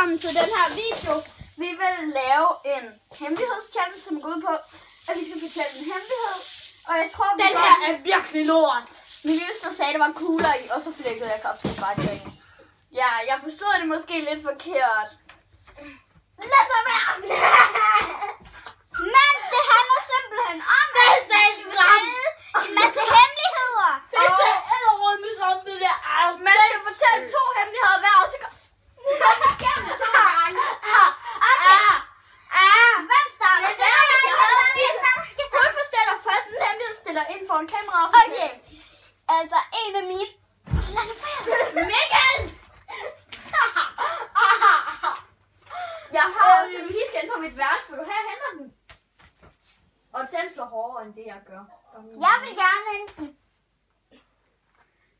velkommen til den her video. Vi vil lave en hemmelighedschallenge, som går ud på, at vi skal fortælle en hemmelighed. Og jeg tror, den her er virkelig lort. Min lillesøster sagde, at der var kugler i, og så flækkede jeg kapselbatteri. Ja, jeg forstod det måske lidt forkert. Lad så være! Men det handler simpelthen om, at vi skal fortælle en masse hemmeligheder. Det er så æderrødmeslam, det der. Man skal fortælle 2 hemmeligheder hver, og så går vi igennem 2 gange. Hvem starter? Hun fortæller først en hemmelighed, stiller ind foran kameraet. Okay, altså en af mine... Mikkel! Jeg har også en hiskend på mit værelse, for du her henter den. Og den slår hårdere end det, jeg gør. Jeg vil gerne hente den.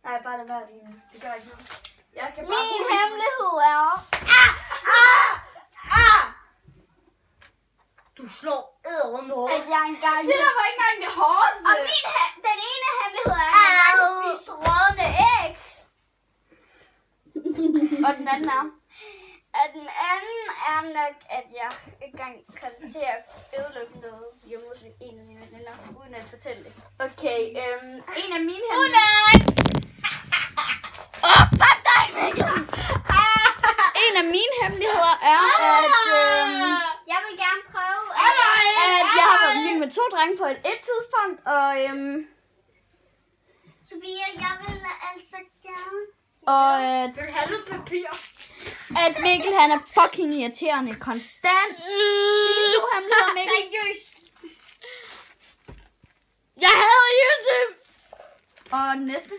Nej, bare lad være lige. Det gør ikke noget. Jeg kan bare Min hemmelighed er... Du slår æderrødme hårdt. at jeg engang... det der var ikke engang det hårdeste. Og den ene hemmelighed er, at jeg engang spiste rådne æg. Og den anden er? Og den anden er nok, at jeg engang kom til at ødelægge noget hjemme hos en af mine veninder, uden at fortælle det. Okay, en af mine hemmeligheder... Fuck dig, Mikkel! En af mine hemmeligheder er, at... Jeg vil gerne prøve, at jeg har været vild med 2 drenge på et tidspunkt, og Sofia, jeg vil altså gerne... og Vil du have lidt papir? at Mikkel han er fucking irriterende konstant. Dine 2 hemmeligheder, Mikkel. Seriøst. Jeg hader YouTube! Og den næste.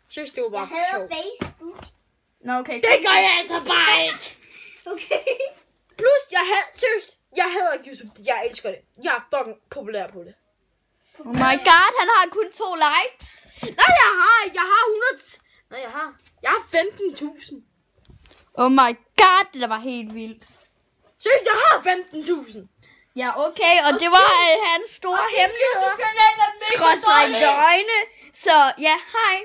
Synes det var bare Jeg hader sjovt. Facebook. Nå, okay. Det gør jeg altså bare ikke! Okay. Plus, jeg hader YouTube. Jeg elsker det. Jeg er fucking populær på det. Oh my god, han har kun 2 likes. Nej, jeg har 100... Nej, jeg har 15.000. Oh my god, det der var helt vildt. Seriøst, jeg har 15.000. Ja, okay, og det var hans store hemmeligheder. YouTube-kanalen er mega Skråstreg dårlig. løgne. Så ja, hej.